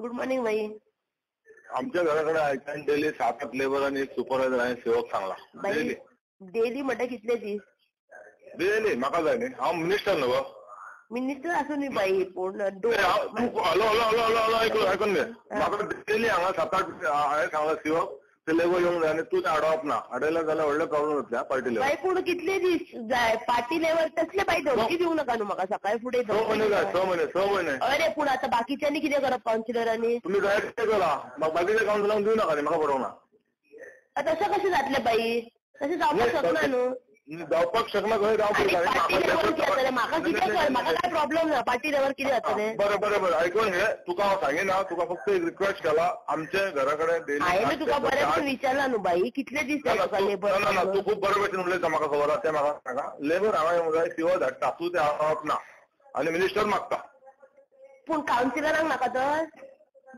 Good morning बाई. आमच्या घराकडे आयकान डेली 7-8 लेबर आणि एक सुपरवायझर आणि सेवक चांगला बाई डेली म्हणटा कितले दीस डेली म्हाका जाय न्ही. हांव मिनिस्टर न्हू गो. मिनिस्टर आसूं न्ही बाई पूण hello hello hello hello hello आयकून घे. म्हाका डेली हांगा 7-8 हांवें सांगला सेवक ते लेबर येवंक जाय आनी तूं ते अडोवप ना. अडयला जाल्यार व्हडले प्रॉब्लेम जातले पार्टी लेवल. बाई पूण कितले दीस जाय पार्टी लेवल तसले बाई धमकी दिवं नाका न्हू म्हाका सकाळी फुडें. 6 महिने जाय 6 महिने. अरे पूण आतां बाकीच्यांनी कितें करप कावन्सिलरांनी. तुम्ही डायरेक्ट करा. म्हाका बाकीच्या कावन्सिलरांक दिवं नाका न्ही. म्हाका बरोवंक ना. तसं कशें जातलें बाई. तशें जावपाक शकना न्हू. जावपाक शकना खंय पार्टी लेवल कितें जातलें म्हाका कितें कर. म्हाका काय प्रॉब्लेम ना. पार्टी लेवल कितें जातलें. बरें बरें बरें आयकून घे. तुका हांव सांगिना. तुका फक्त एक रिक्वेस्ट केला. आमच्या घराकडे डेली हांवें तुका बरें भशेन विचारला न्हू बाई कितले दीस जाय तुका लेबर. ना तू खूप बरे भशेन उलयता. म्हाका खबर आहा तें म्हाका सांगा. लेबर हांगा येवंक जाय शिवो धाडटा. तूं तें हाडप ना आनी मिनिस्टर मागता. पूण कावन्सिलरांक नाका तर.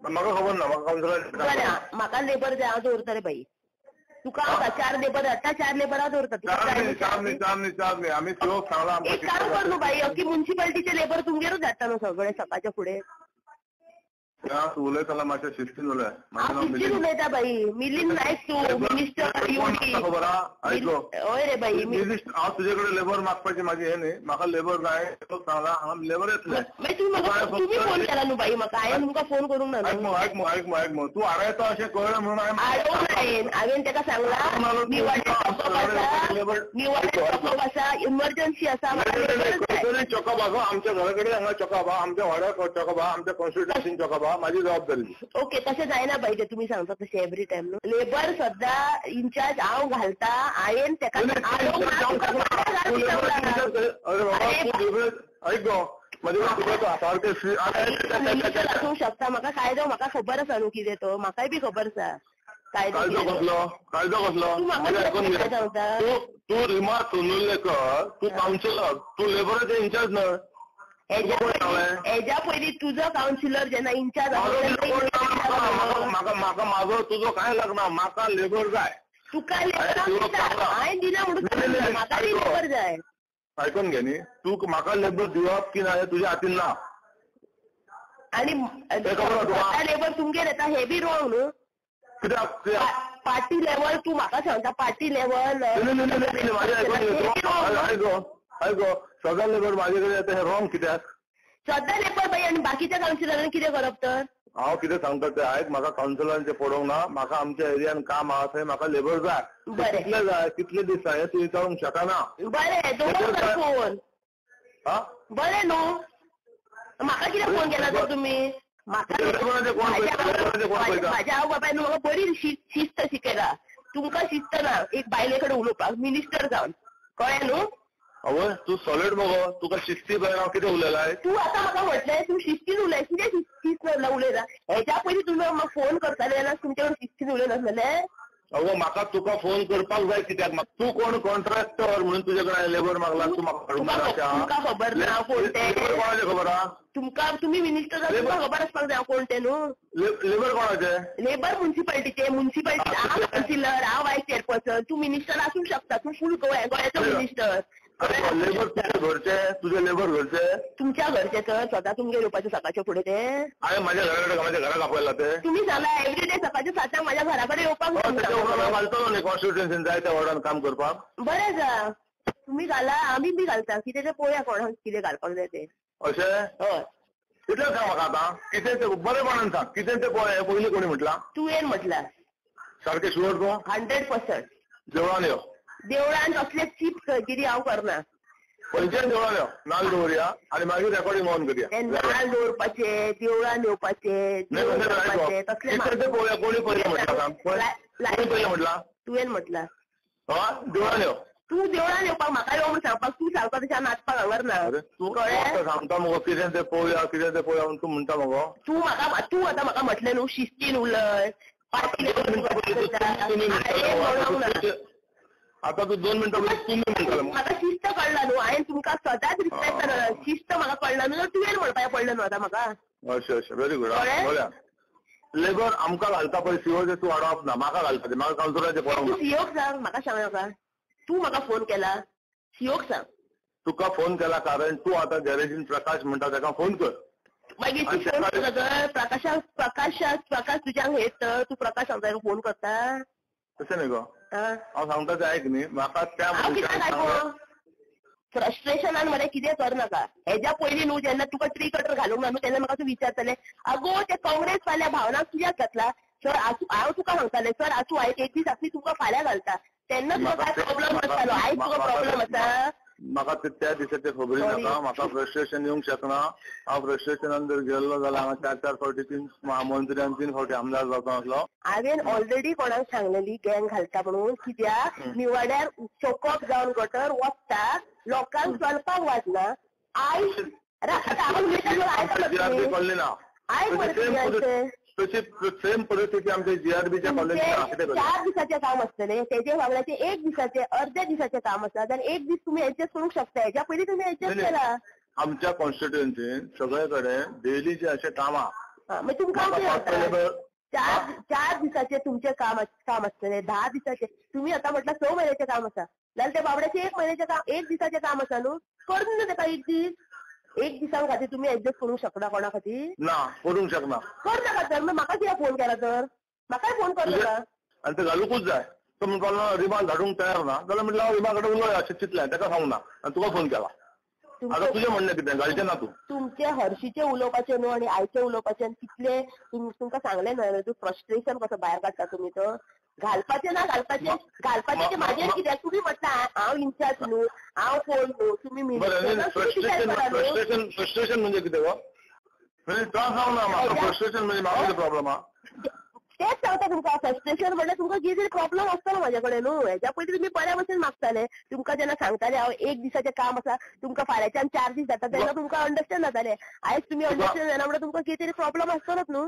म्हाका खबर ना. म्हाका कावन्सिलर बरें म्हाका लेबर जाय हांव दवरता रे बाई. तुका हांव 4 लेबर हाडटा 4 लेबर हांव दवरता. चार न्ही आमी शिवोक सांगला. एक काम कर न्हू बाई अख्खी म्युन्सिपाल्टीचे लेबर तुमगेरूच धाडटा न्हू सगळे सकाळच्या फुडें. तूं उलयतना मातशें शिस्तीन उलय. हांव शिस्तीन उलयता बाई. मिलींद नायक तूं मिनिस्टर युडी. खबर आहा आयको. हय रे बाई. हांव तुजे कडेन लेबर मागपाची म्हाजी हे न्ही. म्हाका लेबर जाय सांगला. हांगा लेबर येतले. तुम्ही फोन केला न्हू बाई म्हाका. हांवें तुमकां फोन करूंक ना न्हू. आयक तूं हाडयता अशें कळ्ळें म्हणून हांवें ताका सांगला निवड आसा इमर्जन्सी आसा. चॉकअप आहा. आमच्या घरा कडेन हांगा चॉकअप आहा. आमच्या वाड्यार चॉकअप आहा. आमच्या कॉन्स्टिट्युएन्सीन चॉकअप आहा. म्हाजी जबाबदारी. ओके तशें जायना बाई ते तुमी सांगता तशें एवरी टायम न्हू. लेबर सद्दां इन्चार्ज हांव घालता. हांवें ताका ऐक गो मिनिस्टर आसूंक शकता. म्हाका कायदो म्हाका खबर आसा न्हू कितें तो. म्हाकाय बी खबर आसा कायदो कसलो. तूं रिमा सोनुलेकर. तूं कावन्सिलर. तूं लेबराचे इन्चार्ज न्हय. हेज्या पयलीं तुजो कावन्सिलर जेन्ना इन्चार्ज म्हाका माझो तुजो काय लागना. म्हाका लेबर जाय. तुका लेबर हांवें दिना म्हणून म्हाका लेबर जाय. आयकून घे न्ही. तूं म्हाका लेबर दिवप की ना तुज्या हातीन ना. आनी लेबर तुमगेर येता हे बी रॉंग न्हू. कित्याक पार्टी लेवल तूं म्हाका सांगता पार्टी लेवल आयको सगळ्या लेबर म्हाजे कडेन येता हे रॉंग कित्याक. सद्दां लेबर बाई आनी बाकीच्या कावन्सिलरांनी कितें करप तर. हांव कितें सांगता तें आयक. म्हाका कावन्सिलरांचें पडोवंक ना. म्हाका आमच्या एरियान काम आहा थंय म्हाका लेबर जाय. कितले जाय कितले दीस जाय हें तूं विचारूंक शकना. बरें दवर फोन. बरें न्हू. म्हाका कितें फोन केला तर तुमी. म्हाज्या आवय बापायन म्हाका बरी शिस्त शिकयला. तुमकां शिस्त ना एक बायले कडेन उलोवपाक मिनिस्टर जावन कळ्ळें न्हू. आवय तूं सॉलिड मगो. तुका शिस्ती जाय. हांव कितें उलयलां. तूं आतां म्हाका म्हटलें तूं शिस्तीन उलय. कितें शिस्त उलयता. हेच्या पयलीं तुमी म्हाका फोन करताले जाल्यार तुमचे कडेन शिस्तीन उलयनासलें. अगो म्हाका तुका फोन करपाक जाय कित्याक. तूं कोण कॉन्ट्रॅक्टर म्हणून तुजे कडेन लेबर मागला. तूं म्हाका तुमकां खबर ना कोण ते. कोणाचें खबर आहा. तुमकां तुमी मिनिस्टर तुमकां खबर आसपाक जाय कोण ते न्हू. लेबर कोणाचे. लेबर म्युन्सिपाल्टीचे. म्युन्सिपाल्टी हांव कावन्सिलर हांव वायस चेअरपर्सन. तू मिनिस्टर आसूंक शकता. तू फूल गोंयाचो मिनिस्टर. लेबर तुजे घरचे. तुझे लेबर घरचे. तुमच्या घरचे तर स्वता तुमगे येवपाचे सकाळच्या फुडें ते. हांवें म्हाज्या घरा कडेन म्हाज्या घराक आपयला ते. तुमी सांगला एवरीडे सकाळच्या 7 म्हाज्या घरा कडेन येवपाक घालतलो न्ही कॉन्स्टिट्युएन्सीन जाय त्या वॉर्डान काम करपाक. बरें जा. तुमी घाला आमी बी घालता. कितें तें पळोवया कोणाक कितें घालपाक जाय तें. अशें हय कितें सांग म्हाका आतां. कितें तें बरेपणान सांग. कितें तें पळय पयलीं कोणी म्हटलां. तुवें म्हटलां. सारकें शुअर तूं. 100%. देवळान यो. देवळान कसले चीप खंयतरी हांव करना. खंयच्यान देवळान यो. नाल्ल दवरया आनी मागीर रेकॉर्डिंग ऑन करया. नाल्ल दवरपाचे देवळान येवपाचे तसले पळोवया कोणी पयलें म्हटलां सांग. कोणी पयलें म्हटलां. तुवें म्हटलां. हय देवळान यो. तूं देवळान येवपाक म्हाका यो म्हूण सांगपाक तूं सांगता तशें नाचपाक हांगर ना. तूं सांगता मगो कितें तें पळोवया कितें तें पळोवया म्हूण तूं म्हणटा मगो. तूं आतां म्हाका म्हटलें न्हू शिस्तीन उलय. आता तू 2 मिनिटं तुम्ही म्हणताल. म्हाका शिस्त कळना न्हू. हांवें तुमकां सदांच रिस्पेक्ट करता. शिस्त म्हाका कळना न्हू. तुवें म्हणपाक पडलें न्हू आतां म्हाका. अशें अशें व्हेरी गुड. बरें लेबर आमकां घालता पळय सीओचे तूं वाडोवप ना. म्हाका घालपाचें. म्हाका कावन्सिलराचें पळोवंक ना. सीओक सांग म्हाका सांग नाका. तूं म्हाका फोन केला सीओक सांग. तुका फोन केला कारण तू आता गॅरेजीन प्रकाश म्हणटा ताका फोन कर. मागीर तूं फोन करता प्रकाश तुज्यांक येत तूं प्रकाश सांगता फोन करता तशें न्ही गो हांव सांगता तें आयक न्ही म्हाका त्या फ्रस्ट्रेशनान मरे कितें करनाका हेज्या पयलीं न्हू जेन्ना तुका ट्री कटर घालूंक ना न्हू तेन्ना म्हाका तूं विचारतलें आगो ते काँग्रेस फाल्यां भावनाक कित्याक घातला सर हांव तुका सांगतालें सर आसूं आयज एक दीस आसली तुमकां फाल्यां घालता तेन्ना तुका काय प्रॉब्लम नासतालो आयज तुका प्रॉब्लम आसा म्हाका त्या दिसाचे खबरी नाका म्हाका फ्रस्ट्रेशन येवंक शकना हांव फ्रस्ट्रेशनान जर गेल्लो जाल्यार हांगा 4 फावटी 3 मंत्री आनी 3 फावटी आमदार जावचो नासलो हांवेन ऑलरेडी कोणाक सांगलेली गँग घालता म्हणून कित्याक निवाड्यार चोकप जावन गटर वचता लोकांक चलपाक वाजना आयज सेम परिस्थिती आमच्या जीआरबीच्या कॉलेजीत 4 दिसाचें काम आसतलें तेजे वांगडाचे 1 दिसाचें अर्ध्या दिसाचें काम आसा जाल्यार 1 दीस तुमी एडजस्ट करूंक शकता हेज्या पयलीं तुमी एडजस्ट केला आमच्या कॉन्स्टिट्युएन्सीन सगळे कडेन डेलीचे अशें कामां मागीर तुमकां 4 दिसाचें तुमचें काम आसतलें 10 दिसाचें तुमी आतां म्हटल्यार 6 म्हयन्याचें काम आसा जाल्यार त्या बाबड्याचें 1 म्हयन्याचें काम 1 दिसाचें काम आसा न्हू करून न्हू ताका 1 दीस 1 दिसां खातीर तुमी एडजस्ट करूंक शकना कोणा खातीर ना करूंक शकना करनाका तर म्हाका कित्याक फोन केला तर म्हाकाय फोन करनाका आनी ते घालूंकूच जाय तो म्हणपाक रिमांड धाडूंक तयार ना जाल्यार म्हटलं हांव रिमा कडेन उलोवया अशें चिंतलें ताका सांगूंक ना आनी तुका फोन केला आता तुझें म्हणणें कितें घालचें ना तूं तुमचे हरशीचे उलोवपाचें न्हू आनी आयचे उलोवपाचें कितले तुमकां सांगलें न्हय तूं फ्रस्ट्रेशन कसो भायर काडटा तुमी तो घालपाचें ना घालपाचें म्हाजेर कित्याक तुमी म्हणटा हांव इन्चार्ज न्हू हांव कोण न्हू तुमी फ्रस्ट्रेशन म्हणजे कितें गो म्हणजे त्रास जावना म्हाका फ्रस्ट्रेशन म्हणजे म्हाका प्रॉब्लम आहा तेच सांगता तुमकां फ्रस्ट्रेशन म्हणल्यार तुमकां कितें प्रॉब्लम आसतलो म्हाजे कडेन न्हू हेज्या पयलीं तुमी बऱ्या भशेन मागताले तुमकां जेन्ना सांगताले हांव 1 दिसाचें काम आसा तुमकां फाल्यांच्यान 4 दीस जाता तेन्ना तुमकां अंडरस्टँड जातालें आयज तुमी अंडरस्टँड जायना म्हणल्यार तुमकां कितें तरी प्रॉब्लम आसतलोच न्हू